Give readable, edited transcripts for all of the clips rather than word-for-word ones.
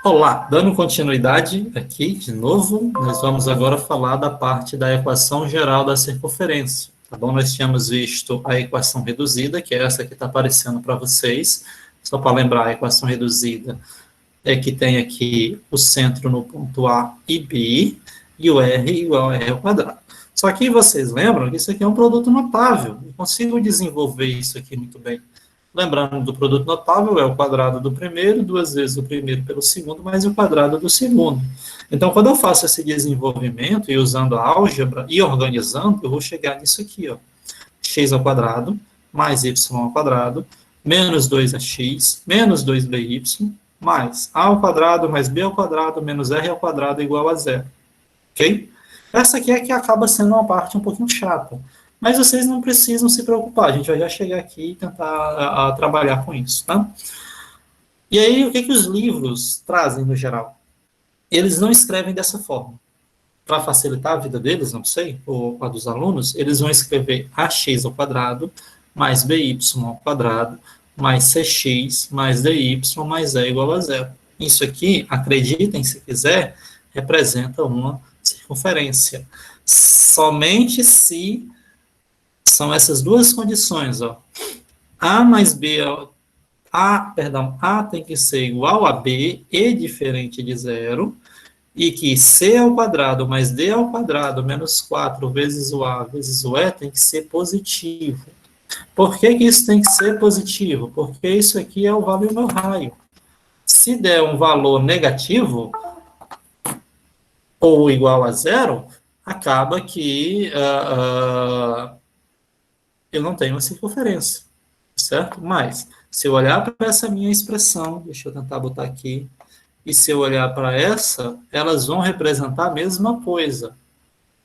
Olá, dando continuidade aqui de novo, nós vamos agora falar da parte da equação geral da circunferência, tá bom? Nós tínhamos visto a equação reduzida, que é essa que está aparecendo para vocês. Só para lembrar, a equação reduzida é que tem aqui o centro no ponto A e B, e o R igual a R ao quadrado. Só que vocês lembram que isso aqui é um produto notável, eu consigo desenvolver isso aqui muito bem. Lembrando do produto notável, é o quadrado do primeiro, duas vezes o primeiro pelo segundo, mais o quadrado do segundo. Então, quando eu faço esse desenvolvimento, e usando a álgebra e organizando, eu vou chegar nisso aqui, ó. X ao quadrado, mais y ao quadrado, menos 2x, menos 2by, mais a ao quadrado, mais b ao quadrado, menos r ao quadrado, igual a zero. Ok? Essa aqui é que acaba sendo uma parte um pouquinho chata. Mas vocês não precisam se preocupar, a gente vai já chegar aqui e tentar trabalhar com isso, tá? E aí, o que, que os livros trazem no geral? Eles não escrevem dessa forma. Para facilitar a vida deles, não sei, ou a dos alunos, eles vão escrever ax ao quadrado, mais by ao quadrado, mais cx, mais dy, mais e igual a zero. Isso aqui, acreditem se quiser, representa uma circunferência. Somente se são essas duas condições, ó. A mais B, A tem que ser igual a B e diferente de zero, e que C ao quadrado mais D ao quadrado menos 4 vezes o A vezes o E tem que ser positivo. Por que que isso tem que ser positivo? Porque isso aqui é o valor do meu raio. Se der um valor negativo, ou igual a zero, acaba que eu não tenho uma circunferência, certo? Mas, se eu olhar para essa minha expressão, deixa eu tentar botar aqui, e se eu olhar para essa, elas vão representar a mesma coisa.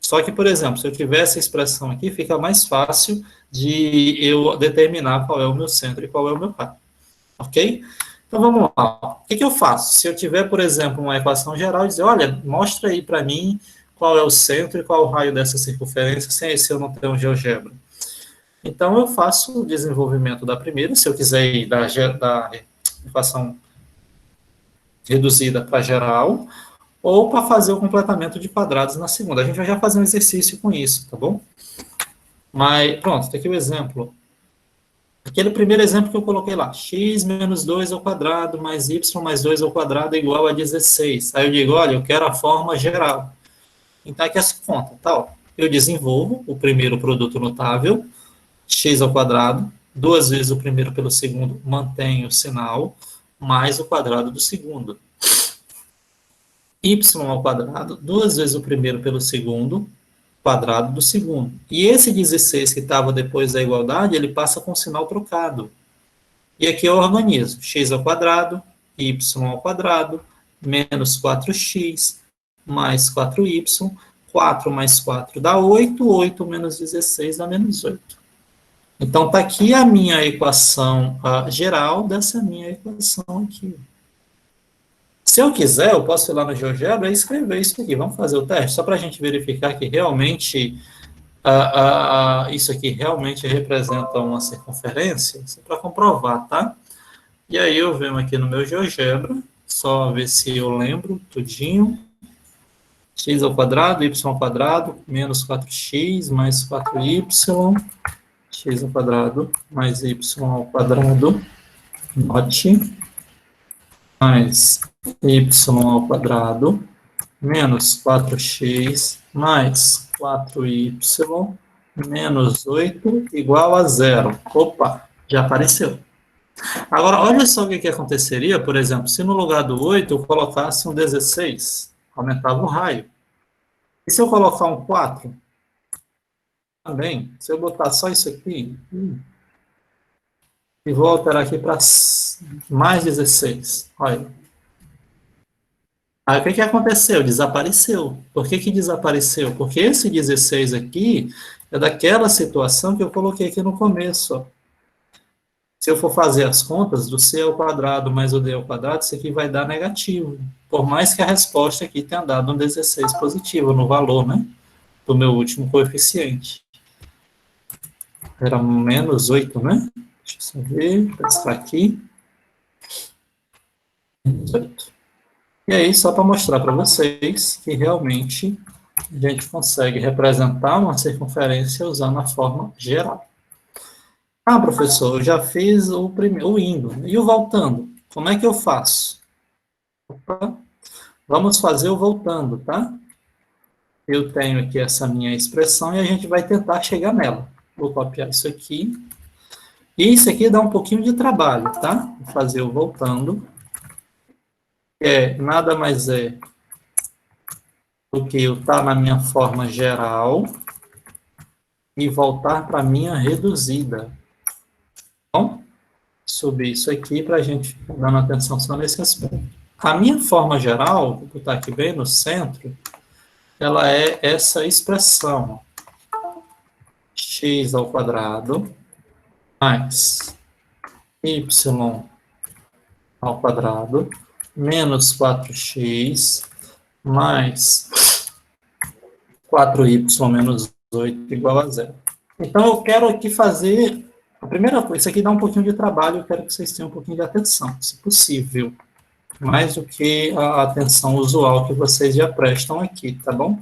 Só que, por exemplo, se eu tiver essa expressão aqui, fica mais fácil de eu determinar qual é o meu centro e qual é o meu raio. Ok? Então, vamos lá. O que, que eu faço? Se eu tiver, por exemplo, uma equação geral e dizer, olha, mostra aí para mim qual é o centro e qual é o raio dessa circunferência, se eu não tenho um GeoGebra. Então, eu faço o desenvolvimento da primeira, se eu quiser ir da equação reduzida para geral, ou para fazer o completamento de quadrados na segunda. A gente vai já fazer um exercício com isso, tá bom? Mas, pronto, tem aqui o exemplo. Aquele primeiro exemplo que eu coloquei lá, x menos 2 ao quadrado mais y mais 2 ao quadrado é igual a 16. Aí eu digo, olha, eu quero a forma geral. Então, aqui essa conta, tá? Ó. Eu desenvolvo o primeiro produto notável, x ao quadrado, duas vezes o primeiro pelo segundo, mantenho o sinal, mais o quadrado do segundo. Y ao quadrado, duas vezes o primeiro pelo segundo, quadrado do segundo. E esse 16 que estava depois da igualdade, ele passa com sinal trocado. E aqui eu organizo, x ao quadrado, y ao quadrado, menos 4x, mais 4y, 4 mais 4 dá 8, 8 menos 16 dá menos 8. Então, está aqui a minha equação geral dessa minha equação aqui. Se eu quiser, eu posso ir lá no GeoGebra e escrever isso aqui. Vamos fazer o teste, só para a gente verificar que realmente isso aqui realmente representa uma circunferência, só para comprovar, tá? E aí eu venho aqui no meu GeoGebra, só ver se eu lembro tudinho. X ao quadrado, y ao quadrado, menos 4x, mais 4y, x ao quadrado, mais y ao quadrado, note, mais y ao quadrado, menos 4x, mais 4y, menos 8, igual a zero. Opa, já apareceu. Agora, olha só o que aconteceria, por exemplo, se no lugar do 8 eu colocasse um 16, aumentava o raio. E se eu colocar um 4? Também. Se eu botar só isso aqui, e vou alterar aqui para mais 16. Olha. Aí o que aconteceu? Desapareceu. Por que desapareceu? Porque esse 16 aqui é daquela situação que eu coloquei aqui no começo. Ó. Se eu for fazer as contas do c ao quadrado mais o d ao quadrado, isso aqui vai dar negativo. Por mais que a resposta aqui tenha dado um 16 positivo no valor, né? Do meu último coeficiente. Era menos 8, né? Deixa eu só ver, vou testar aqui. Menos 8. E aí, só para mostrar para vocês que realmente a gente consegue representar uma circunferência usando a forma geral. Ah, professor, eu já fiz o primeiro, o indo, e o voltando. Como é que eu faço? Opa, vamos fazer o voltando, tá? Eu tenho aqui essa minha expressão e a gente vai tentar chegar nela. Vou copiar isso aqui. E isso aqui dá um pouquinho de trabalho, tá? Vou fazer o voltando. Nada mais é do que eu estar na minha forma geral e voltar para a minha reduzida. Bom, subir isso aqui para a gente ficar dando atenção só nesse aspecto. A minha forma geral, vou botar aqui bem no centro, ela é essa expressão, x ao quadrado mais y ao quadrado menos 4x mais 4y menos 8 igual a zero. Então, eu quero aqui fazer a primeira coisa. Isso aqui dá um pouquinho de trabalho, eu quero que vocês tenham um pouquinho de atenção, se possível. Mais do que a atenção usual que vocês já prestam aqui, tá bom?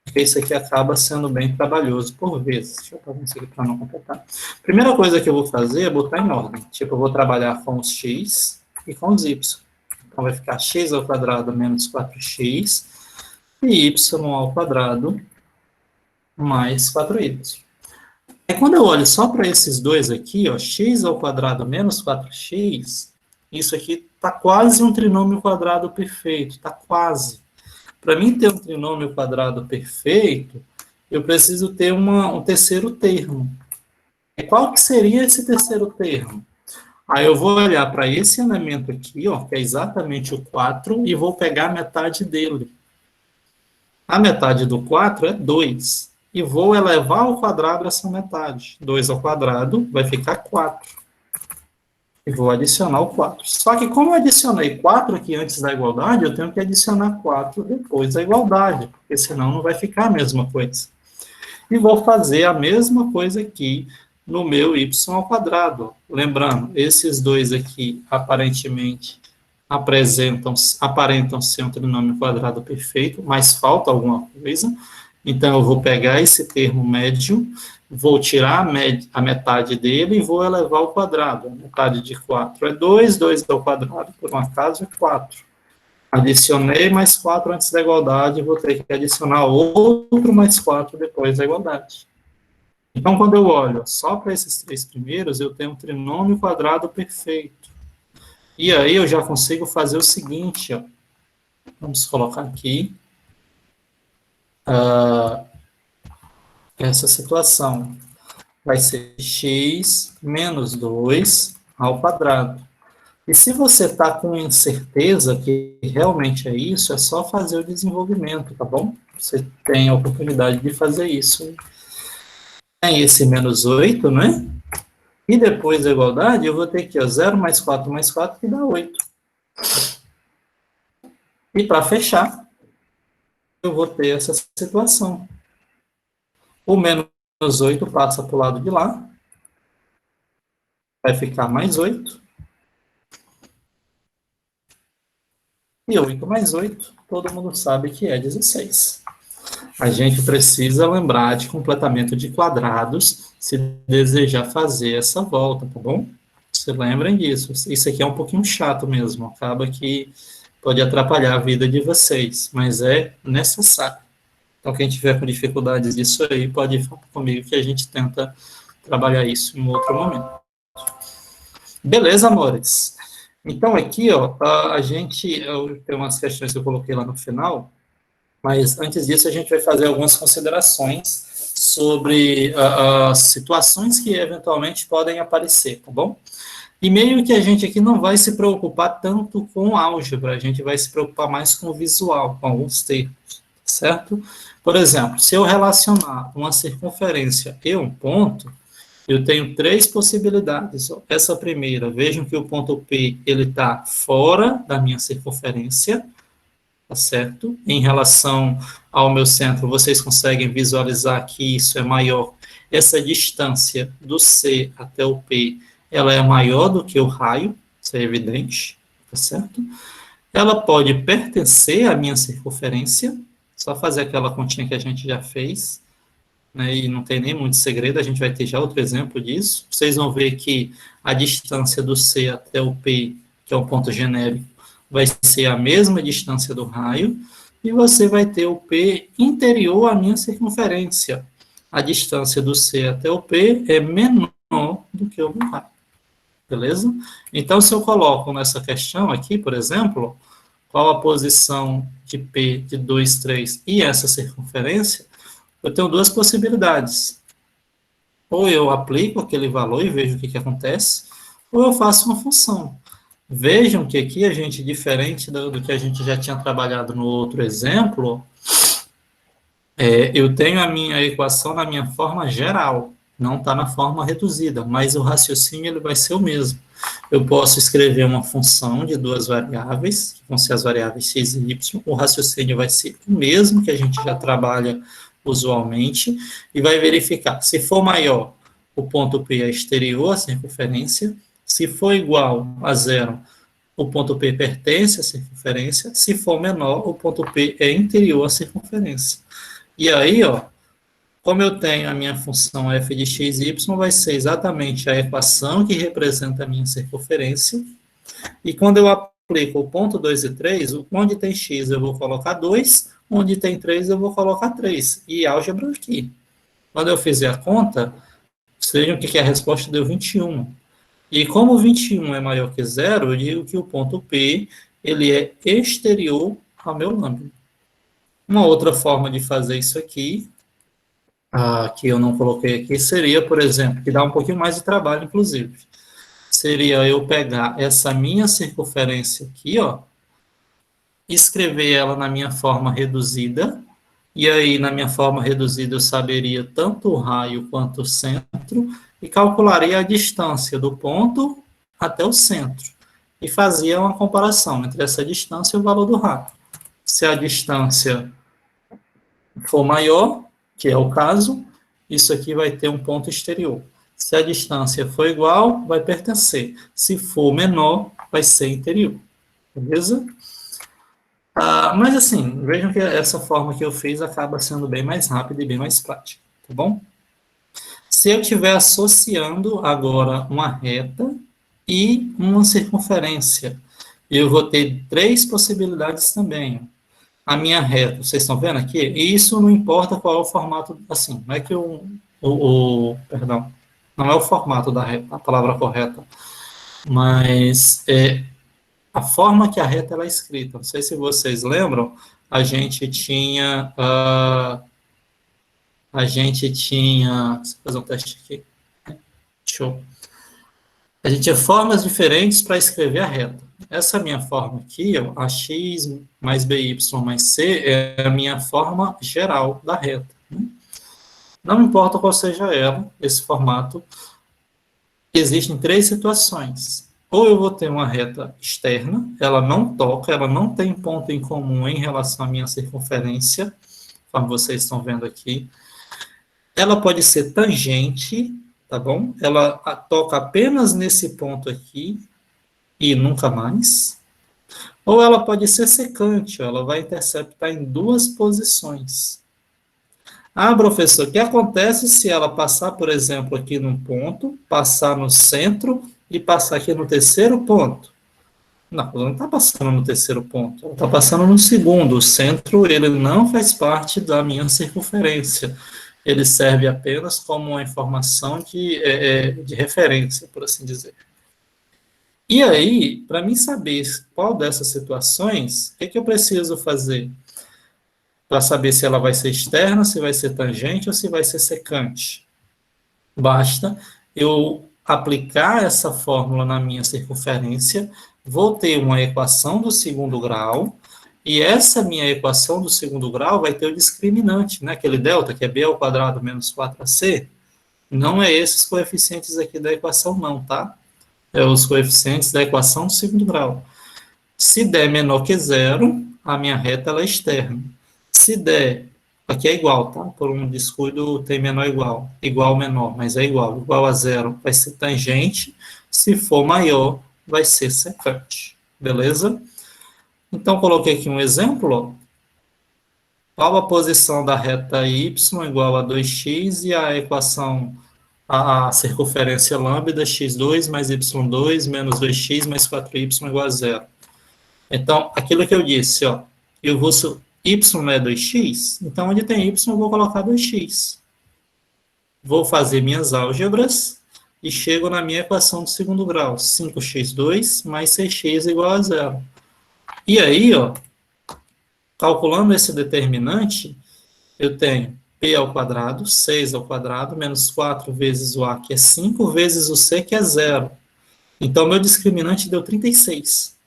Porque isso aqui acaba sendo bem trabalhoso por vezes. Deixa eu fazer isso aqui para não completar. Primeira coisa que eu vou fazer é botar em ordem. Tipo, eu vou trabalhar com os x e com os y. Então, vai ficar x ao quadrado menos 4x e y ao quadrado mais 4y. E quando eu olho só para esses dois aqui, ó, x ao quadrado menos 4x, isso aqui está quase um trinômio quadrado perfeito, está quase. Para mim ter um trinômio quadrado perfeito, eu preciso ter um terceiro termo. E qual que seria esse terceiro termo? Aí eu vou olhar para esse elemento aqui, ó, que é exatamente o 4, e vou pegar a metade dele. A metade do 4 é 2. E vou elevar ao quadrado essa metade. 2 ao quadrado vai ficar 4. E vou adicionar o 4. Só que como eu adicionei 4 aqui antes da igualdade, eu tenho que adicionar 4 depois da igualdade, porque senão não vai ficar a mesma coisa. E vou fazer a mesma coisa aqui no meu y ao quadrado. Lembrando, esses dois aqui aparentemente aparentam ser um trinômio quadrado perfeito, mas falta alguma coisa. Então, eu vou pegar esse termo médio, vou tirar a metade dele e vou elevar ao quadrado. A metade de 4 é 2, 2 ao quadrado, por um acaso, é 4. Adicionei mais 4 antes da igualdade, vou ter que adicionar outro mais 4 depois da igualdade. Então, quando eu olho só para esses três primeiros, eu tenho um trinômio quadrado perfeito. E aí eu já consigo fazer o seguinte, ó. Vamos colocar aqui essa situação. Vai ser x menos 2 ao quadrado. E se você está com incerteza que realmente é isso, é só fazer o desenvolvimento, tá bom? Você tem a oportunidade de fazer isso. Tem esse menos 8, né? E depois da igualdade, eu vou ter aqui, ó, 0 mais 4, que dá 8. E para fechar, eu vou ter essa situação. O menos 8 passa para o lado de lá. Vai ficar mais 8. E 8 mais 8, todo mundo sabe que é 16. A gente precisa lembrar de completamento de quadrados se desejar fazer essa volta, tá bom? Se lembrem disso. Isso aqui é um pouquinho chato mesmo. Acaba que pode atrapalhar a vida de vocês, mas é necessário. Então, quem tiver com dificuldades disso aí, pode falar comigo que a gente tenta trabalhar isso em outro momento. Beleza, amores? Então, aqui, ó, eu tenho umas questões que eu coloquei lá no final, mas antes disso a gente vai fazer algumas considerações sobre as situações que eventualmente podem aparecer, tá bom? E meio que a gente aqui não vai se preocupar tanto com álgebra, a gente vai se preocupar mais com o visual, com alguns termos, certo? Por exemplo, se eu relacionar uma circunferência e um ponto, eu tenho três possibilidades. Essa primeira, vejam que o ponto P ele está fora da minha circunferência, tá certo? Em relação ao meu centro, vocês conseguem visualizar que isso é maior. Essa distância do C até o P, ela é maior do que o raio, isso é evidente, tá certo? ela pode pertencer à minha circunferência, só fazer aquela continha que a gente já fez, né, e não tem nem muito segredo, a gente vai ter já outro exemplo disso. Vocês vão ver que a distância do C até o P, que é um ponto genérico, vai ser a mesma distância do raio, e você vai ter o P interior à minha circunferência. A distância do C até o P é menor do que o meu raio. Beleza? Então, se eu coloco nessa questão aqui, por exemplo, qual a posição de P de 2, 3 e essa circunferência, eu tenho duas possibilidades. Ou eu aplico aquele valor e vejo o que acontece, ou eu faço uma função. Vejam que aqui a gente, diferente do que a gente já tinha trabalhado no outro exemplo, eu tenho a minha equação na minha forma geral, não está na forma reduzida, mas o raciocínio ele vai ser o mesmo. Eu posso escrever uma função de duas variáveis, que vão ser as variáveis x e y, o raciocínio vai ser o mesmo que a gente já trabalha usualmente, e vai verificar, se for maior, o ponto P é exterior à circunferência, se for igual a zero, o ponto P pertence à circunferência, se for menor, o ponto P é interior à circunferência. E aí, ó, como eu tenho a minha função f de x e y, vai ser exatamente a equação que representa a minha circunferência. E quando eu aplico o ponto 2 e 3, onde tem x eu vou colocar 2, onde tem 3 eu vou colocar 3. E álgebra aqui. Quando eu fizer a conta, vejam que a resposta deu 21. E como 21 é maior que zero, eu digo que o ponto P ele é exterior ao meu lambda. Uma outra forma de fazer isso aqui, que eu não coloquei aqui, seria, por exemplo, que dá um pouquinho mais de trabalho, inclusive, seria eu pegar essa minha circunferência aqui, ó, escrever ela na minha forma reduzida, e aí na minha forma reduzida eu saberia tanto o raio quanto o centro, e calcularia a distância do ponto até o centro, e fazia uma comparação entre essa distância e o valor do raio. Se a distância for maior, que é o caso, isso aqui vai ter um ponto exterior. Se a distância for igual, vai pertencer. Se for menor, vai ser interior. Beleza? Mas assim, vejam que essa forma que eu fiz acaba sendo bem mais rápida e bem mais prática. Tá bom? Se eu estiver associando agora uma reta e uma circunferência, eu vou ter três possibilidades também. A minha reta, vocês estão vendo aqui? E isso não importa qual é o formato, assim, não é que perdão, não é o formato da reta, a palavra correta, mas a forma que a reta ela é escrita. Não sei se vocês lembram, a gente tinha, deixa eu fazer um teste aqui, show. A gente tinha formas diferentes para escrever a reta. Essa minha forma aqui, ó, a x mais by mais c, é a minha forma geral da reta. Não importa qual seja ela, esse formato, existem três situações. Ou eu vou ter uma reta externa, ela não toca, ela não tem ponto em comum em relação à minha circunferência, como vocês estão vendo aqui. Ela pode ser tangente, tá bom? Ela toca apenas nesse ponto aqui e nunca mais. Ou ela pode ser secante, ela vai interceptar em duas posições. Professor, o que acontece se ela passar, por exemplo, aqui num ponto, passar no centro e passar aqui no terceiro ponto? Não, ela não está passando no terceiro ponto, ela está passando no segundo. O centro, ele não faz parte da minha circunferência. Ele serve apenas como uma informação de referência, por assim dizer. E aí, para mim saber qual dessas situações, o que eu preciso fazer? Para saber se ela vai ser externa, se vai ser tangente ou se vai ser secante. Basta eu aplicar essa fórmula na minha circunferência, vou ter uma equação do segundo grau, e essa minha equação do segundo grau vai ter o discriminante, né? Aquele delta, que é b ao quadrado menos 4ac. Não é esses coeficientes aqui da equação, não, tá? É os coeficientes da equação do segundo grau. Se der menor que zero, a minha reta ela é externa. Se der, aqui é igual, tá? Por um descuido tem menor igual. Igual menor, mas é igual. Igual a zero vai ser tangente. Se for maior, vai ser secante. Beleza? Então, coloquei aqui um exemplo, ó. Qual a posição da reta y igual a 2x e a equação, a circunferência lambda, x2 mais y2 menos 2x mais 4y igual a zero. Então, aquilo que eu disse, ó, eu vou, y é 2x, então onde tem y eu vou colocar 2x. Vou fazer minhas álgebras e chego na minha equação de segundo grau, 5x2 mais 6x igual a zero. E aí, ó, calculando esse determinante, eu tenho p ao quadrado, 6 ao quadrado, menos 4 vezes o a, que é 5, vezes o c, que é zero. Então, meu discriminante deu 36.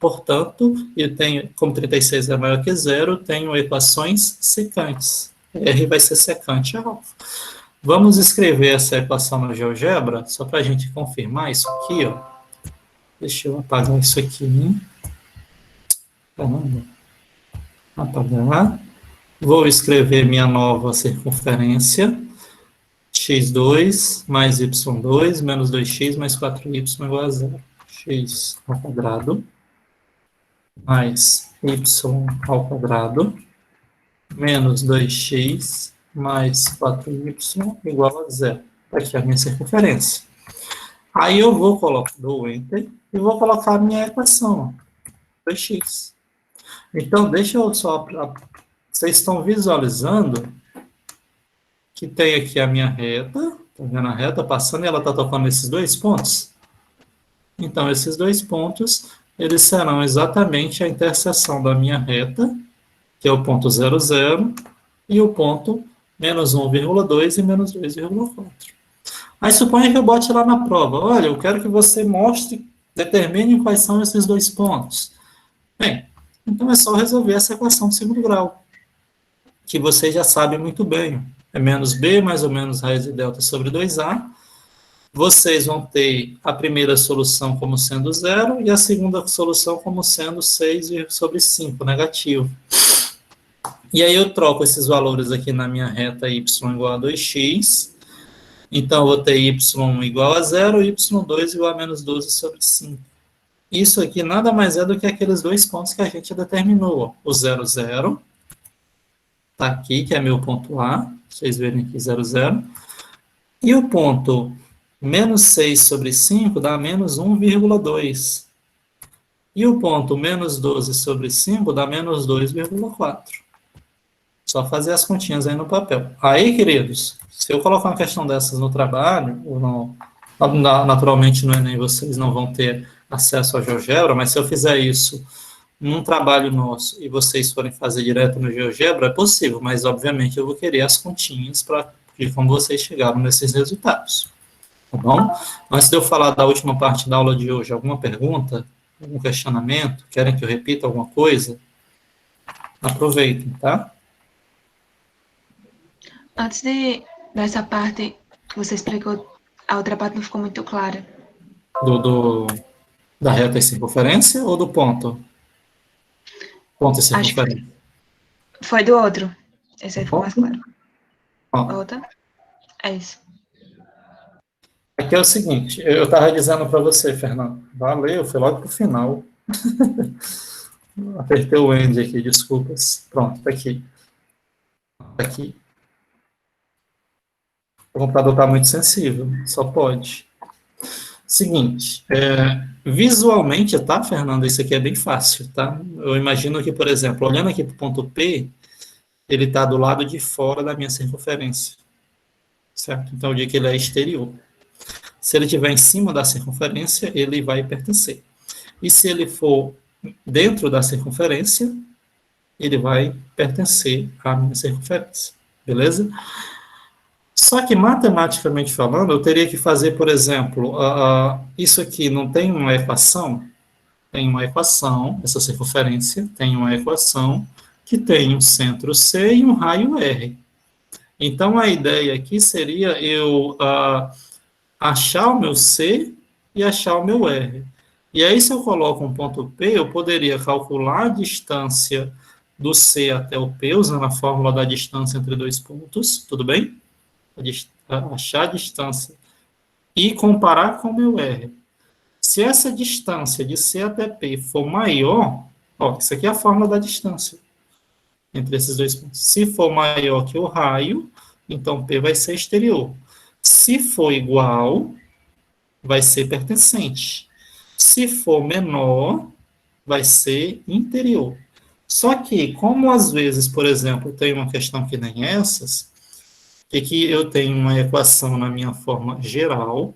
Portanto, eu tenho, como 36 é maior que zero, eu tenho equações secantes. R vai ser secante a alfa. Vamos escrever essa equação na GeoGebra, só para a gente confirmar isso aqui, ó. Deixa eu apagar isso aqui. Caramba. Apagar. Vou escrever minha nova circunferência, x2 mais y2 menos 2x mais 4y igual a zero. X ao quadrado mais y ao quadrado menos 2x mais 4y igual a zero. Aqui é a minha circunferência. Aí eu vou colocar, dou Enter, e vou colocar a minha equação, 2x. Então, deixa eu só... Vocês estão visualizando que tem aqui a minha reta, tá vendo a reta passando e ela está tocando nesses dois pontos? Então, esses dois pontos, eles serão exatamente a interseção da minha reta, que é o ponto 0, 0, e o ponto menos 1,2 e menos 2,4. Aí suponha que eu bote lá na prova, olha, eu quero que você mostre, determine quais são esses dois pontos. Bem, então é só resolver essa equação de segundo grau, que vocês já sabem muito bem. É menos b mais ou menos raiz de delta sobre 2a. Vocês vão ter a primeira solução como sendo zero e a segunda solução como sendo 6 sobre 5, negativo. E aí eu troco esses valores aqui na minha reta y igual a 2x. Então, eu vou ter y igual a zero e y2 igual a menos 12 sobre 5. Isso aqui nada mais é do que aqueles dois pontos que a gente determinou. O 0, 0. Está aqui, que é meu ponto A. Vocês verem aqui, 0, 0. E o ponto menos 6 sobre 5 dá menos 1,2. E o ponto menos 12 sobre 5 dá menos 2,4. Só fazer as continhas aí no papel. Aí, queridos, se eu colocar uma questão dessas no trabalho, ou não, naturalmente no Enem vocês não vão ter acesso à GeoGebra, mas se eu fizer isso num trabalho nosso e vocês forem fazer direto no GeoGebra, é possível, mas obviamente eu vou querer as continhas para ver como vocês chegaram nesses resultados. Tá bom? Antes de eu falar da última parte da aula de hoje, alguma pergunta, algum questionamento? Querem que eu repita alguma coisa? Aproveitem, tá? Antes dessa parte que você explicou, a outra parte não ficou muito clara. Da reta e circunferência ou do ponto? Ponto e circunferência. Foi do outro. Esse aí ficou mais claro. Ó, Outra? É isso. aqui é o seguinte, eu estava dizendo para você, Fernando. Valeu, foi logo para o final. Apertei o end aqui, desculpas. Pronto, tá aqui. Tá aqui. O computador está muito sensível, só pode. Seguinte, visualmente, tá, Fernando? Isso aqui é bem fácil, tá? Eu imagino que, por exemplo, olhando aqui para o ponto P, ele está do lado de fora da minha circunferência, certo? Então, eu digo que ele é exterior. Se ele estiver em cima da circunferência, ele vai pertencer. E se ele for dentro da circunferência, ele vai pertencer à minha circunferência, beleza? Só que, matematicamente falando, eu teria que fazer, por exemplo, isso aqui não tem uma equação? Tem uma equação, essa circunferência tem uma equação que tem um centro C e um raio R. Então, a ideia aqui seria eu achar o meu C e achar o meu R. E aí, se eu coloco um ponto P, eu poderia calcular a distância do C até o P, usando a fórmula da distância entre dois pontos, tudo bem? Achar a distância e comparar com o meu R. Se essa distância de C até P for maior, Ó, isso aqui é a fórmula da distância entre esses dois pontos. Se for maior que o raio, então P vai ser exterior. Se for igual, vai ser pertencente. Se for menor, vai ser interior. Só que, como às vezes, por exemplo, tem uma questão que nem essas, que eu tenho uma equação na minha forma geral,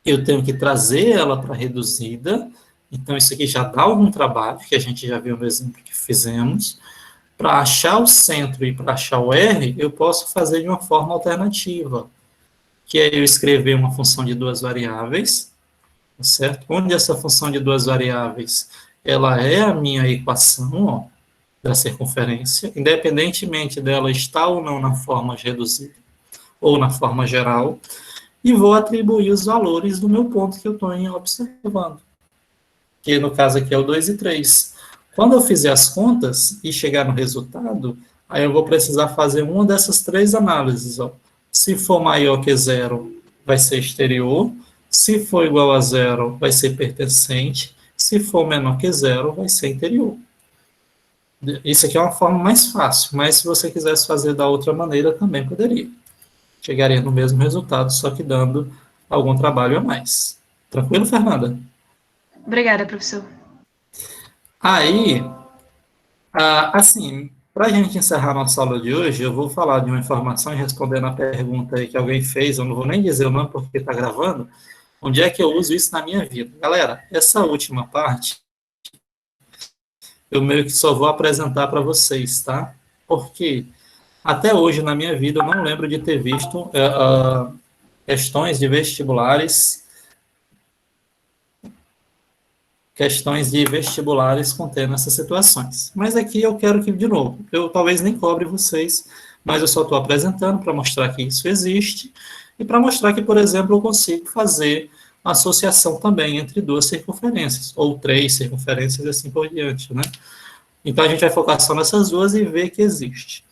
eu tenho que trazer ela para reduzida, então isso aqui já dá algum trabalho, que a gente já viu no exemplo que fizemos. Para achar o centro e para achar o R, eu posso fazer de uma forma alternativa, que é eu escrever uma função de duas variáveis, certo? Onde essa função de duas variáveis, ela é a minha equação, ó, da circunferência, independentemente dela estar ou não na forma reduzida ou na forma geral, e vou atribuir os valores do meu ponto que eu estou observando, que no caso aqui é o 2 e 3. Quando eu fizer as contas e chegar no resultado, aí eu vou precisar fazer uma dessas três análises. Ó. Se for maior que zero, vai ser exterior. Se for igual a zero, vai ser pertencente. Se for menor que zero, vai ser interior. Isso aqui é uma forma mais fácil, mas se você quisesse fazer da outra maneira, também poderia. Chegaria no mesmo resultado, só que dando algum trabalho a mais. Tranquilo, Fernanda? Obrigada, professor. Aí, assim, para a gente encerrar nossa aula de hoje, eu vou falar de uma informação e respondendo a pergunta aí que alguém fez, eu não vou nem dizer o nome porque está gravando, onde é que eu uso isso na minha vida. Galera, essa última parte, eu meio que só vou apresentar para vocês, tá? Porque até hoje na minha vida eu não lembro de ter visto questões de vestibulares contendo essas situações. Mas aqui eu quero que, de novo, eu talvez nem cobre vocês, mas eu só estou apresentando para mostrar que isso existe e para mostrar que, por exemplo, eu consigo fazer associação também entre duas circunferências, ou três circunferências e assim por diante, né? Então a gente vai focar só nessas duas e ver que existe.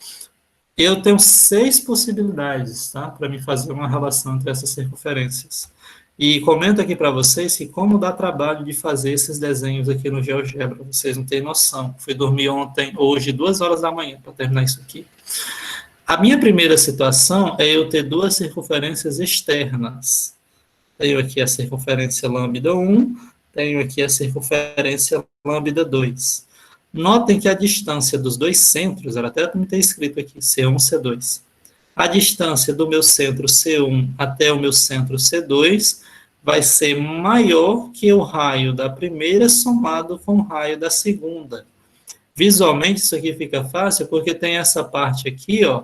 Eu tenho 6 possibilidades, tá, para me fazer uma relação entre essas circunferências. E comento aqui para vocês que como dá trabalho de fazer esses desenhos aqui no GeoGebra, vocês não têm noção. Fui dormir hoje, 2 horas da manhã, para terminar isso aqui. A minha primeira situação é eu ter duas circunferências externas. Tenho aqui a circunferência lambda 1, tenho aqui a circunferência lambda 2. Notem que a distância dos dois centros, era até como tem escrito aqui, C1 e C2. A distância do meu centro C1 até o meu centro C2 vai ser maior que o raio da primeira somado com o raio da segunda. Visualmente isso aqui fica fácil porque tem essa parte aqui, ó,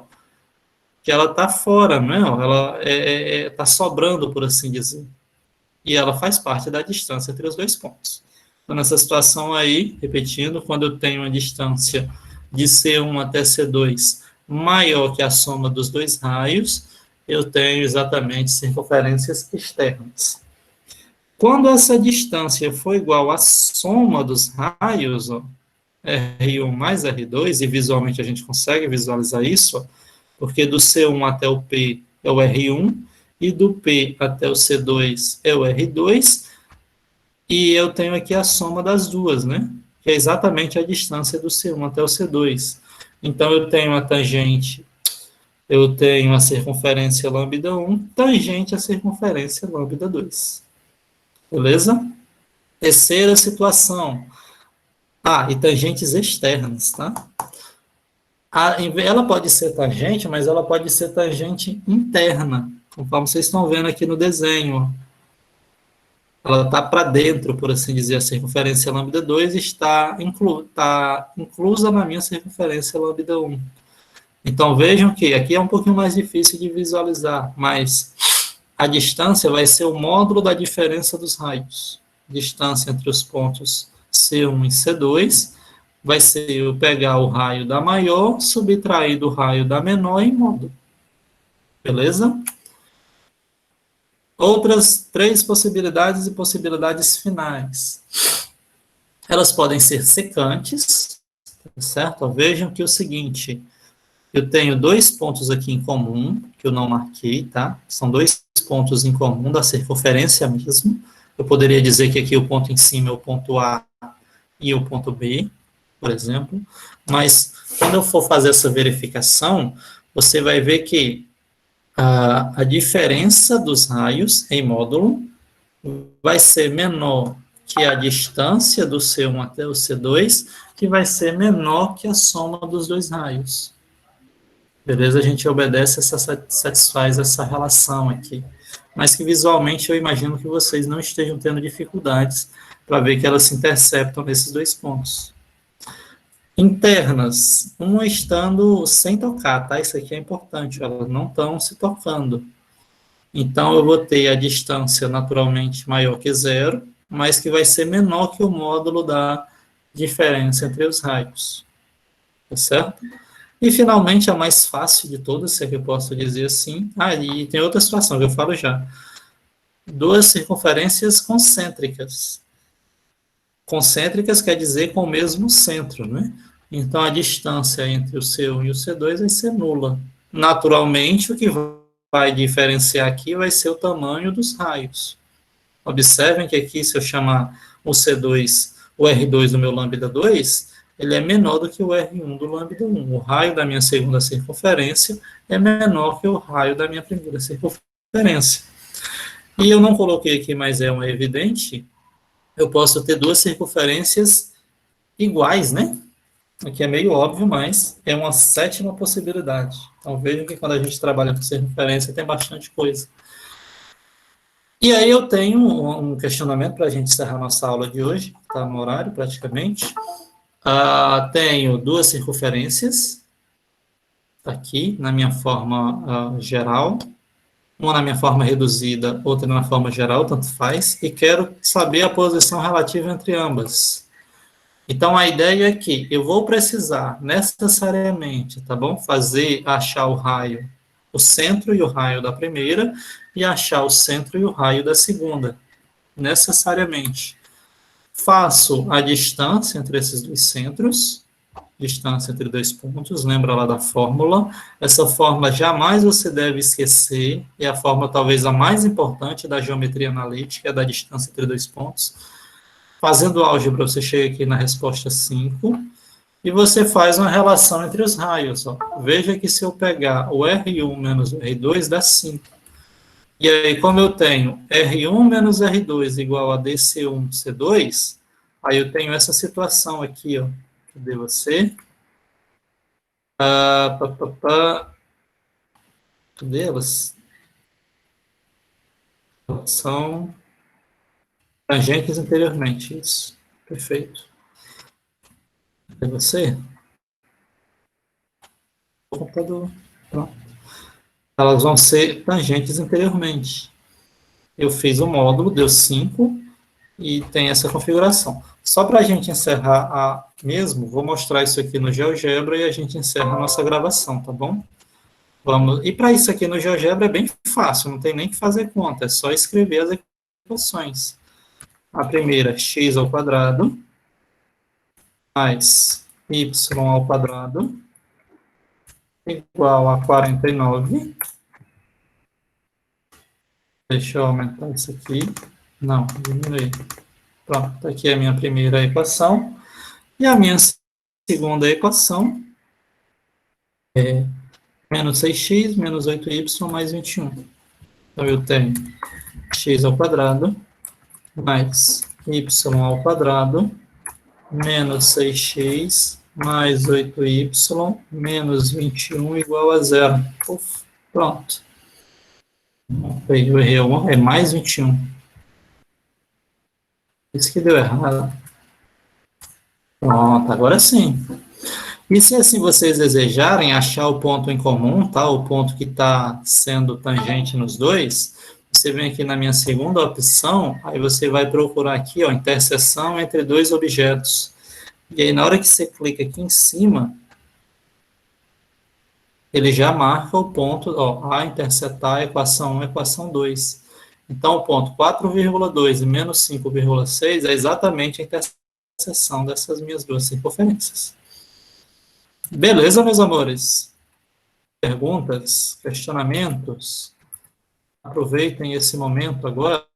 que ela está fora, não é? Ela está sobrando, por assim dizer. E ela faz parte da distância entre os dois pontos. Então, nessa situação aí, repetindo, quando eu tenho uma distância de C1 até C2 maior que a soma dos dois raios, eu tenho exatamente circunferências externas. Quando essa distância for igual à soma dos raios, ó, R1 mais R2, e visualmente a gente consegue visualizar isso, ó, porque do C1 até o P é o R1, e do P até o C2 é o R2, e eu tenho aqui a soma das duas, né? Que é exatamente a distância do C1 até o C2. Então, eu tenho a tangente, eu tenho a circunferência lambda 1, tangente a circunferência lambda 2. Beleza? Terceira situação. E tangentes externas, tá? Ela pode ser tangente, mas ela pode ser tangente interna, conforme vocês estão vendo aqui no desenho. Ela está para dentro, por assim dizer, a circunferência lambda 2 está inclusa na minha circunferência lambda 1. Então, vejam que aqui é um pouquinho mais difícil de visualizar, mas a distância vai ser o módulo da diferença dos raios. Distância entre os pontos C1 e C2 vai ser eu pegar o raio da maior, subtrair do raio da menor em módulo. Beleza? Outras 3 possibilidades e possibilidades finais. Elas podem ser secantes, certo? Vejam que é o seguinte, eu tenho 2 pontos aqui em comum, que eu não marquei, tá? São 2 pontos em comum da circunferência mesmo. Eu poderia dizer que aqui o ponto em cima é o ponto A e o ponto B. por exemplo, mas quando eu for fazer essa verificação, você vai ver que a diferença dos raios em módulo vai ser menor que a distância do C1 até o C2, que vai ser menor que a soma dos dois raios. Beleza? A gente obedece, satisfaz essa relação aqui. Mas que visualmente eu imagino que vocês não estejam tendo dificuldades para ver que elas se interceptam nesses dois pontos. Internas, uma estando sem tocar, tá? Isso aqui é importante, elas não estão se tocando. Então, eu vou ter a distância naturalmente maior que zero, mas que vai ser menor que o módulo da diferença entre os raios. Tá certo? E, finalmente, a mais fácil de todas, se é que eu posso dizer assim. E tem outra situação que eu falo já. Duas circunferências concêntricas. Concêntricas quer dizer com o mesmo centro, né? Então, a distância entre o C1 e o C2 vai ser nula. Naturalmente, o que vai diferenciar aqui vai ser o tamanho dos raios. Observem que aqui, se eu chamar o C2, o R2 do meu lambda 2, ele é menor do que o R1 do lambda 1. O raio da minha segunda circunferência é menor que o raio da minha primeira circunferência. E eu não coloquei aqui, mas é uma evidente, eu posso ter duas circunferências iguais, né? Aqui é meio óbvio, mas é uma sétima possibilidade. Então vejam que quando a gente trabalha com circunferência tem bastante coisa. E aí eu tenho um questionamento para a gente encerrar nossa aula de hoje, está no horário praticamente. Tenho duas circunferências, aqui na minha forma geral, uma na minha forma reduzida, outra na forma geral, tanto faz, e quero saber a posição relativa entre ambas. Então, a ideia é que eu vou precisar necessariamente, tá bom? Achar o raio, o centro e o raio da primeira, e achar o centro e o raio da segunda, necessariamente. Faço a distância entre esses dois centros, distância entre dois pontos, lembra lá da fórmula. Essa fórmula jamais você deve esquecer, é a fórmula talvez a mais importante da geometria analítica, é da distância entre dois pontos. Fazendo álgebra, você chega aqui na resposta 5, e você faz uma relação entre os raios. Ó. Veja que se eu pegar o R1 menos o R2, dá 5. E aí, como eu tenho R1 menos R2 igual a DC1 C2, aí eu tenho essa situação aqui, ó. Cadê você? Cadê elas? São tangentes anteriormente, isso. Perfeito. Cadê você? O computador. Pronto. Elas vão ser tangentes anteriormente. Eu fiz o módulo, deu 5, e tem essa configuração. Só para a gente encerrar mesmo, vou mostrar isso aqui no GeoGebra e a gente encerra a nossa gravação, tá bom? E para isso aqui no GeoGebra é bem fácil, não tem nem que fazer conta, é só escrever as equações. A primeira, x ao quadrado, mais y ao quadrado, igual a 49. Deixa eu aumentar isso aqui. Não, diminuir. Pronto, aqui é a minha primeira equação. E a minha segunda equação é menos 6x menos 8y mais 21. Então, eu tenho x ao quadrado mais y ao quadrado menos 6x mais 8y menos 21 igual a zero. Uf, pronto. Eu errei é mais 21. Isso que deu errado. Pronto, agora sim. E se assim vocês desejarem achar o ponto em comum, tá? O ponto que está sendo tangente nos dois, você vem aqui na minha segunda opção, aí você vai procurar aqui, ó, interseção entre dois objetos. E aí, na hora que você clica aqui em cima, ele já marca o ponto, ó, a intersetar a equação 1 e a equação 2. Então, o ponto 4,2 e menos 5,6 é exatamente a interseção dessas minhas duas circunferências. Beleza, meus amores? Perguntas, questionamentos? Aproveitem esse momento agora.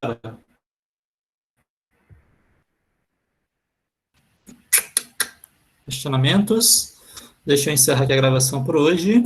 Questionamentos? Deixa eu encerrar aqui a gravação por hoje.